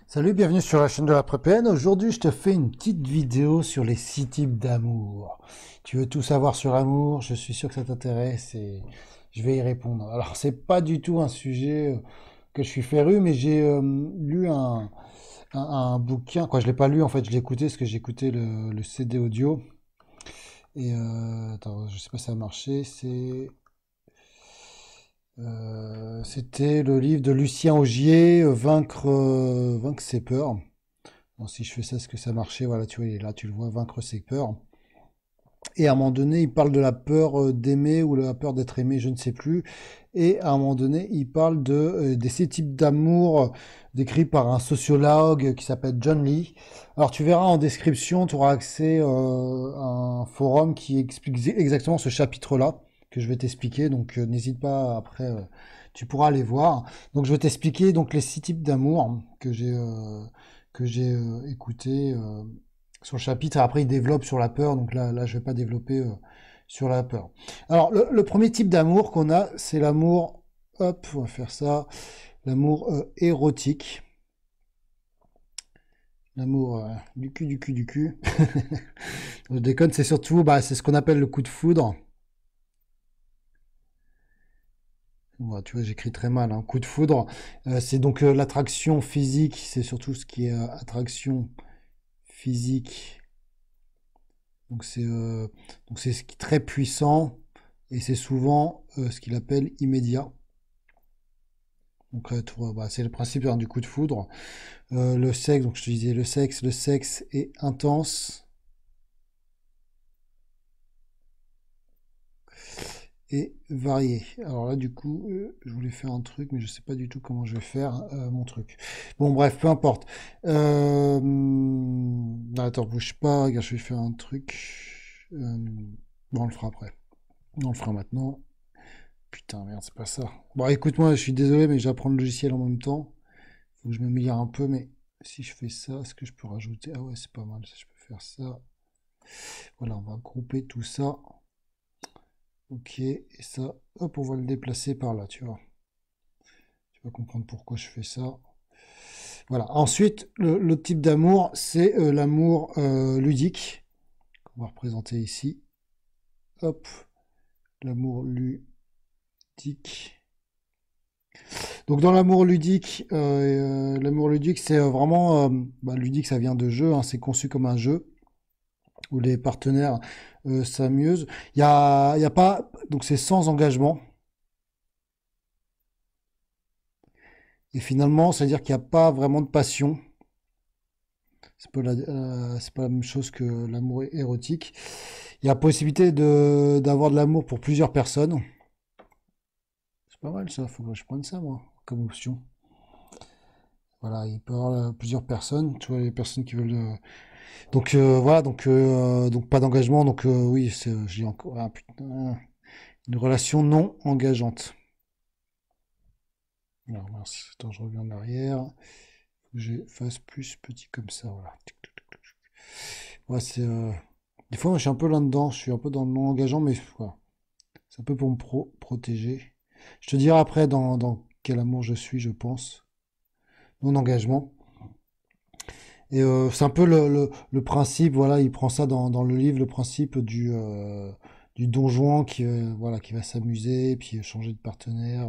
Salut, bienvenue sur la chaîne de la PrépN. Aujourd'hui, je te fais une petite vidéo sur les 6 types d'amour. Tu veux tout savoir sur l'amour? Je suis sûr que ça t'intéresse et je vais y répondre. Alors, c'est pas du tout un sujet que je suis féru, mais j'ai lu un bouquin. Quoi, je l'ai pas lu en fait, je l'ai écouté parce que j'ai écouté le CD audio. Et attends, je sais pas si ça a marché. C'était le livre de Lucien Augier, Vaincre ses peurs. Bon, si je fais ça, est-ce que ça marchait? Voilà, tu vois, il est là, tu le vois, vaincre ses peurs. Et à un moment donné, il parle de la peur d'aimer ou la peur d'être aimé, je ne sais plus. Et à un moment donné, il parle des 6 types d'amour décrits par un sociologue qui s'appelle John Lee. Alors tu verras en description, tu auras accès à un forum qui explique exactement ce chapitre-là que je vais t'expliquer. Donc n'hésite pas après, tu pourras aller voir. Donc je vais t'expliquer donc les 6 types d'amour que j'ai écouté sur le chapitre. Et après, il développe sur la peur. Donc là, je vais pas développer sur la peur. Alors, le premier type d'amour qu'on a, c'est l'amour. Hop, on va faire ça. L'amour érotique. L'amour du cul, du cul, du cul. Je déconne, c'est surtout, bah, c'est ce qu'on appelle le coup de foudre. Bon, tu vois, j'écris très mal, hein. Coup de foudre, c'est donc l'attraction physique, c'est surtout ce qui est attraction physique. Donc c'est ce qui est très puissant et c'est souvent ce qu'il appelle immédiat. Donc bah, c'est le principe hein, du coup de foudre. Le sexe, donc je te disais le sexe est intense et varié. Alors là du coup, je voulais faire un truc, mais je sais pas du tout comment je vais faire mon truc. Bon bref, peu importe. Attends, bouge pas, regarde, je vais faire un truc. Bon, on le fera après. On le fera maintenant. Putain, merde, c'est pas ça. Bon, écoute-moi, je suis désolé, mais j'apprends le logiciel en même temps. Faut que je m'améliore un peu, mais si je fais ça, est-ce que je peux rajouter? Ah ouais, c'est pas mal, ça, je peux faire ça. Voilà, on va grouper tout ça. Ok, et ça, hop, on va le déplacer par là, tu vois. Tu vas comprendre pourquoi je fais ça. Voilà. Ensuite, l'autre type d'amour, c'est l'amour ludique, qu'on va représenter ici. Hop, l'amour ludique. Donc dans l'amour ludique, c'est vraiment, bah, ludique, ça vient de jeu, hein, c'est conçu comme un jeu où les partenaires s'amusent. Il y a pas, donc c'est sans engagement. Et finalement, c'est-à-dire qu'il n'y a pas vraiment de passion. C'est pas la même chose que l'amour érotique. Il y a la possibilité d'avoir de l'amour pour plusieurs personnes. C'est pas mal ça, faut que je prenne ça moi, comme option. Voilà, il peut y avoir plusieurs personnes, tu vois, les personnes qui veulent. Donc voilà, donc pas d'engagement, donc oui, je dis encore, ah, putain, une relation non engageante. Alors mince, attends, je reviens en arrière. Faut que je fasse plus petit comme ça, voilà. Ouais, des fois, moi, je suis un peu là-dedans, je suis un peu dans le non engageant, mais voilà, c'est un peu pour me protéger. Je te dirai après dans quel amour je suis, je pense. Non engagement. Et c'est un peu le principe, voilà, il prend ça dans le livre, le principe du Don Juan voilà, qui va s'amuser, puis changer de partenaire,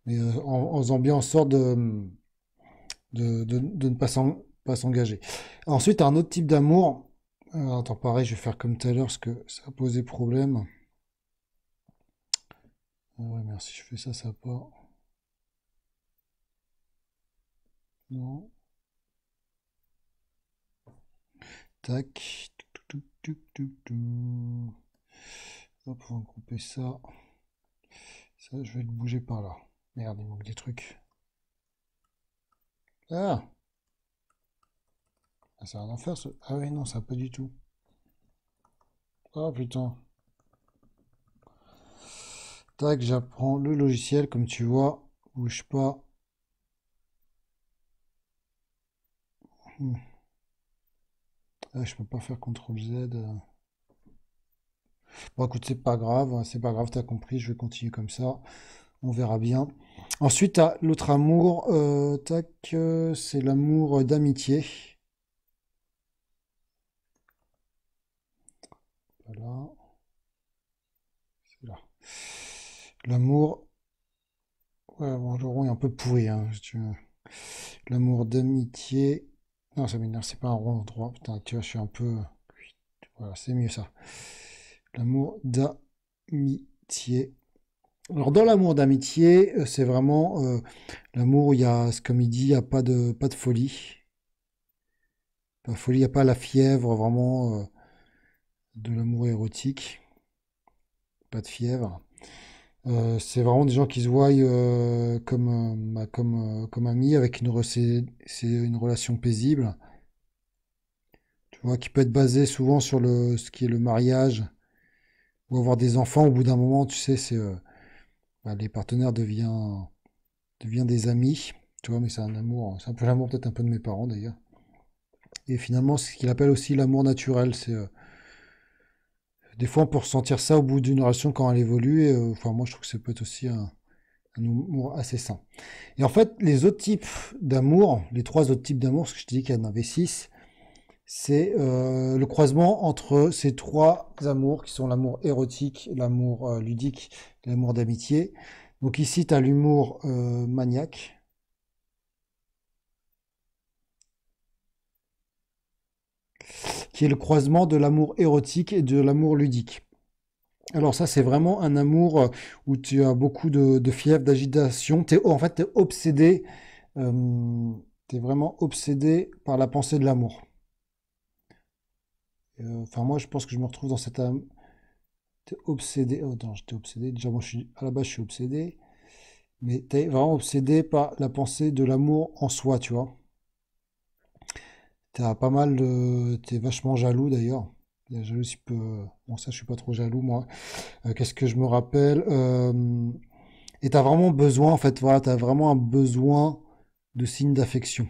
mais en faisant bien en sorte de ne pas s'engager. Ensuite, un autre type d'amour. Attends, pareil, je vais faire comme tout à l'heure, parce que ça a posé problème. Ah ouais, merci, je fais ça, ça va pas. Non. Tac. Tuc, tuc, tuc, tuc. Hop, on va couper ça. Ça, je vais le bouger par là. Merde, il manque des trucs. Ah! Ah, ça a rien à faire, ce... Ah oui, non, ça pas du tout. Ah, putain. Tac, j'apprends le logiciel, comme tu vois. Bouge pas. Hmm. Ah, je peux pas faire CTRL Z. Bon, écoute, c'est pas grave, t'as compris, je vais continuer comme ça. On verra bien. Ensuite, t'as l'autre amour, tac, c'est l'amour d'amitié. Voilà, c'est là. L'amour, ouais, bon, le rond est un peu pourri, hein, si tu veux. L'amour d'amitié. Non, ça m'énerve, c'est pas un rond droit. Putain, tu vois, je suis un peu. Voilà, c'est mieux ça. L'amour d'amitié. Alors, dans l'amour d'amitié, c'est vraiment l'amour où il y a, comme il dit, il n'y a pas de folie. Pas de folie, il n'y a pas la fièvre, vraiment, de l'amour érotique. Pas de fièvre. C'est vraiment des gens qui se voient comme amis, avec c'est une relation paisible. Tu vois, qui peut être basée souvent sur ce qui est le mariage, ou avoir des enfants. Au bout d'un moment, tu sais, bah, les partenaires deviennent des amis. Tu vois, mais c'est un amour, c'est un peu l'amour peut-être un peu de mes parents d'ailleurs. Et finalement, c'est ce qu'il appelle aussi l'amour naturel. C'est des fois on peut ressentir ça au bout d'une relation quand elle évolue. Et, enfin, moi, je trouve que ça peut être aussi un amour assez sain. Et en fait, les autres types d'amour, les trois autres types d'amour, parce que je te dis qu'il y en avait six, c'est le croisement entre ces trois amours qui sont l'amour érotique, l'amour ludique, et l'amour d'amitié. Donc ici, tu as l'humour maniaque, qui est le croisement de l'amour érotique et de l'amour ludique. Alors ça, c'est vraiment un amour où tu as beaucoup de fièvre, d'agitation. En fait, tu es obsédé, tu es vraiment obsédé par la pensée de l'amour. Enfin, moi, je pense que je me retrouve dans cette âme. T'es obsédé. Oh, attends, j'étais obsédé. Déjà, moi, à la base, je suis obsédé. Mais t'es vraiment obsédé par la pensée de l'amour en soi, tu vois. T'as pas mal de. T'es vachement jaloux d'ailleurs. La jalousie peut. Bon, ça, je suis pas trop jaloux, moi. Qu'est-ce que je me rappelle? Et t'as vraiment besoin, en fait, voilà, t'as vraiment un besoin de signes d'affection.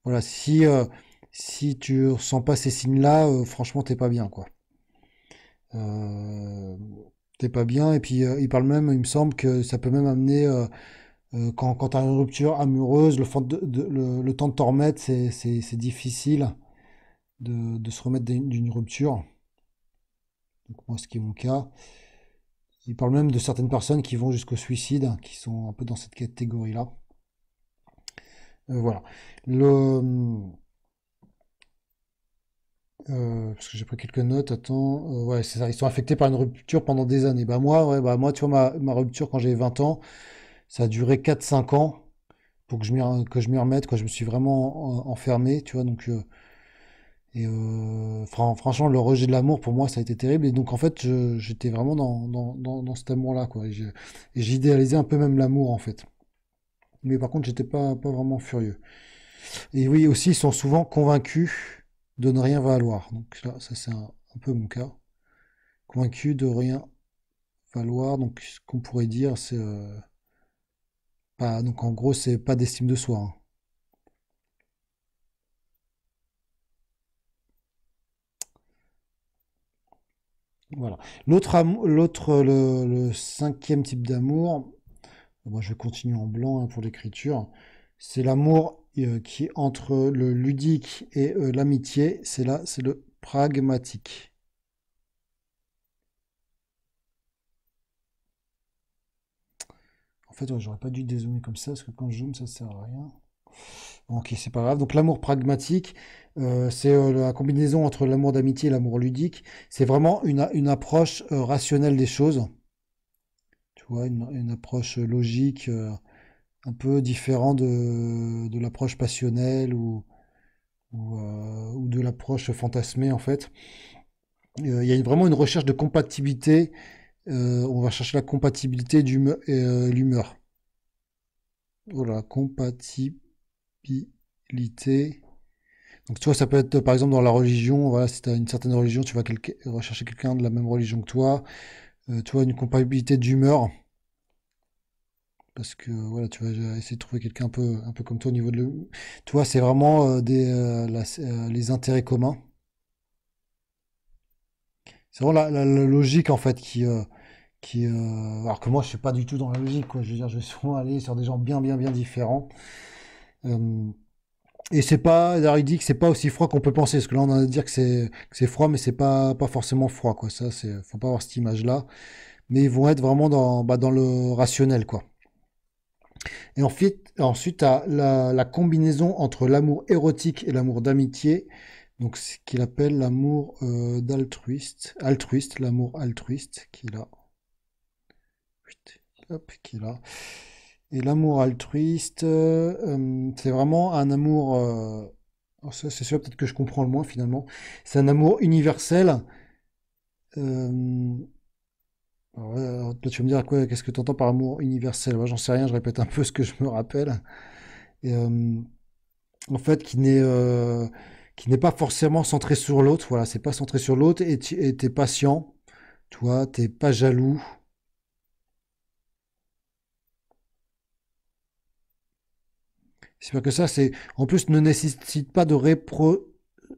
Voilà, si tu ressens pas ces signes-là, franchement, t'es pas bien, quoi. Euh, T'es pas bien. Et puis, il parle même, il me semble que ça peut même amener, quand tu as une rupture amoureuse, le temps de t'en remettre, c'est difficile de se remettre d'une rupture. Donc, moi, ce qui est mon cas. Il parle même de certaines personnes qui vont jusqu'au suicide, hein, qui sont un peu dans cette catégorie-là. Voilà. Le, Parce que j'ai pris quelques notes, attends. Ouais, c'est ça, ils sont affectés par une rupture pendant des années. Bah moi, ouais, bah moi, tu vois, ma rupture quand j'avais 20 ans, ça a duré 4 5 ans pour que je m'y remette, quoi. Je me suis vraiment enfermé, tu vois, donc... franchement, le rejet de l'amour, pour moi, ça a été terrible. Et donc, en fait, j'étais vraiment dans cet amour-là, quoi. Et j'idéalisais un peu même l'amour, en fait. Mais par contre, j'étais pas vraiment furieux. Et oui, aussi, ils sont souvent convaincus de ne rien valoir. Donc là, ça, c'est un peu mon cas. Convaincu de rien valoir. Donc, ce qu'on pourrait dire, c'est pas. Donc, en gros, c'est pas d'estime de soi, hein. Voilà. Le cinquième type d'amour, moi, je continue en blanc, hein, pour l'écriture. C'est l'amour qui est entre le ludique et l'amitié. C'est le pragmatique. En fait, ouais, j'aurais pas dû dézoomer comme ça, parce que quand je zoome, ça sert à rien. Bon, ok, c'est pas grave. Donc l'amour pragmatique, c'est la combinaison entre l'amour d'amitié et l'amour ludique. C'est vraiment une approche rationnelle des choses. Tu vois, une approche logique, un peu différente de l'approche passionnelle ou de l'approche fantasmée en fait. Il y a vraiment une recherche de compatibilité. On va chercher la compatibilité l'humeur. Voilà, compatibilité. Donc tu vois, ça peut être par exemple dans la religion. Voilà, si tu as une certaine religion, tu vas rechercher quelqu'un de la même religion que toi. Tu vois, une compatibilité d'humeur. Parce que voilà, tu vas essayer de trouver quelqu'un un peu comme toi au niveau Tu vois, c'est vraiment les intérêts communs. C'est vraiment la logique en fait Alors que moi, je suis pas du tout dans la logique, quoi. Je veux dire, je vais souvent aller sur des gens bien, bien, bien différents. Euh, et c'est pas, d'ailleurs, il dit que c'est pas aussi froid qu'on peut penser, parce que là, on a dire que c'est froid, mais c'est pas forcément froid, quoi. Ça, faut pas avoir cette image-là. Mais ils vont être vraiment dans le rationnel, quoi. Et ensuite, t'as la combinaison entre l'amour érotique et l'amour d'amitié. Donc, ce qu'il appelle l'amour altruiste, l'amour altruiste, qu'il a. Hop, qu'il a. Et l'amour altruiste, c'est vraiment un amour. Alors ça, c'est sûr, peut-être que je comprends le moins finalement. C'est un amour universel. Euh, alors, toi, tu vas me dire qu'est-ce que tu entends par amour universel? Moi, j'en sais rien, je répète un peu ce que je me rappelle. Et, en fait, qui n'est pas forcément centré sur l'autre. Voilà, c'est pas centré sur l'autre et t'es patient. Toi, t'es pas jaloux. C'est pas que ça, c'est en plus ne nécessite pas de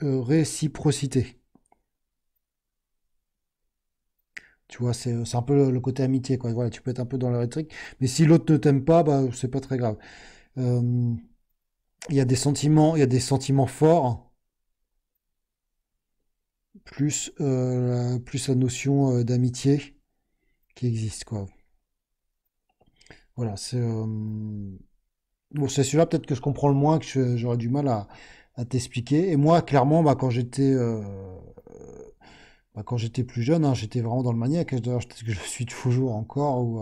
réciprocité. Tu vois, c'est un peu le côté amitié, quoi. Voilà, tu peux être un peu dans le rhétorique, mais si l'autre ne t'aime pas, bah c'est pas très grave. Euh, il y a des sentiments forts, plus la notion d'amitié qui existe, quoi. Voilà, bon, c'est celui-là peut-être que je comprends le moins, que j'aurais du mal à t'expliquer. Et moi, clairement, quand j'étais plus jeune, hein, j'étais vraiment dans le maniaque. D'ailleurs, peut-être que je suis toujours encore, où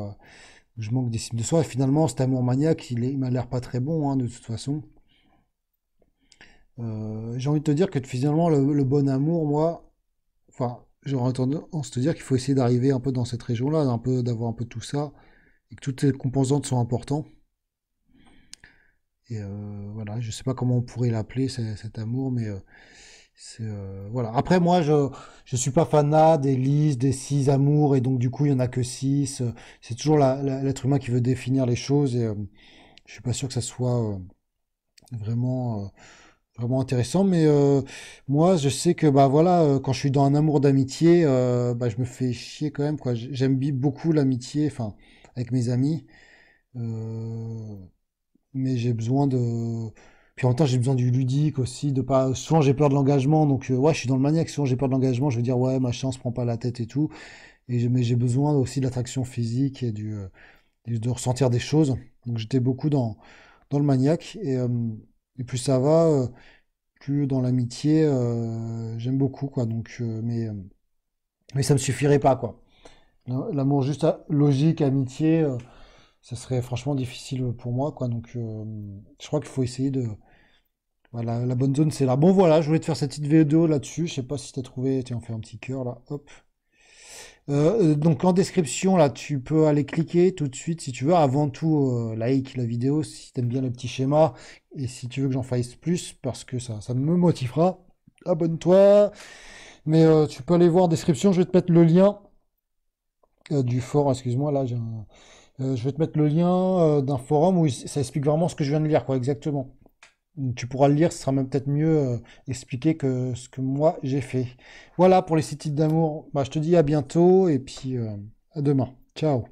je manque d'estime de soi. Et finalement, cet amour maniaque, il m'a l'air pas très bon, hein, de toute façon. J'ai envie de te dire que finalement, le bon amour, moi, enfin, j'aurais tendance à te dire qu'il faut essayer d'arriver un peu dans cette région-là, d'avoir un peu tout ça, et que toutes les composantes sont importantes. Et voilà, je sais pas comment on pourrait l'appeler, cet amour, mais voilà. Après, moi, je suis pas fanat des listes, des six amours, et donc du coup, il y en a que six. C'est toujours l'être humain qui veut définir les choses, et je suis pas sûr que ça soit vraiment, vraiment intéressant. Mais moi, je sais que bah voilà, quand je suis dans un amour d'amitié, bah, je me fais chier quand même, quoi. J'aime beaucoup l'amitié, enfin, avec mes amis. Euh, mais j'ai besoin de. Puis en même temps, j'ai besoin du ludique aussi, de pas. Souvent, j'ai peur de l'engagement, donc ouais, je suis dans le maniaque. Souvent, j'ai peur de l'engagement, je veux dire, ouais, machin, on se prend pas la tête et tout. Mais j'ai besoin aussi de l'attraction physique et de ressentir des choses. Donc, j'étais beaucoup dans le maniaque. Et plus ça va, plus dans l'amitié, j'aime beaucoup, quoi. Donc, mais ça me suffirait pas, quoi. L'amour juste logique, amitié, ça serait franchement difficile pour moi, quoi. Donc, je crois qu'il faut essayer de. Voilà, la bonne zone, c'est là. Bon, voilà, je voulais te faire cette petite vidéo là-dessus. Je sais pas si tu as trouvé. Tiens, on fait un petit cœur là. Hop. Donc, en description, là, tu peux aller cliquer tout de suite si tu veux. Avant tout, like la vidéo si tu aimes bien les petits schémas. Et si tu veux que j'en fasse plus, parce que ça me motivera. Abonne-toi. Mais tu peux aller voir en description. Je vais te mettre le lien du forum. Excuse-moi, là, je vais te mettre le lien d'un forum où ça explique vraiment ce que je viens de lire, quoi, exactement. Tu pourras le lire, ce sera même peut-être mieux expliqué que ce que moi j'ai fait. Voilà pour les sites d'amour. Bah, je te dis à bientôt et puis à demain. Ciao.